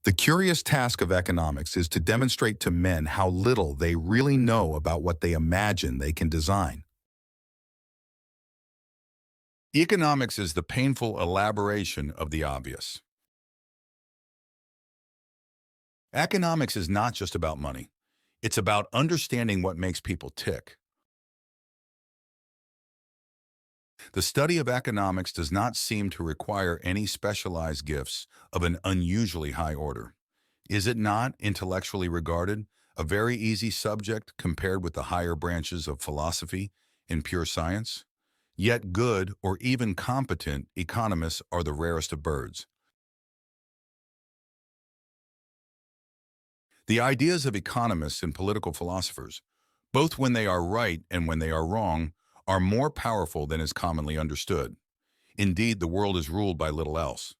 The curious task of economics is to demonstrate to men how little they really know about what they imagine they can design. Economics is the painful elaboration of the obvious. Economics is not just about money. It's about understanding what makes people tick. The study of economics does not seem to require any specialized gifts of an unusually high order. Is it not, intellectually regarded, a very easy subject compared with the higher branches of philosophy and pure science? Yet good or even competent economists are the rarest of birds. The ideas of economists and political philosophers, both when they are right and when they are wrong, are more powerful than is commonly understood. Indeed, the world is ruled by little else.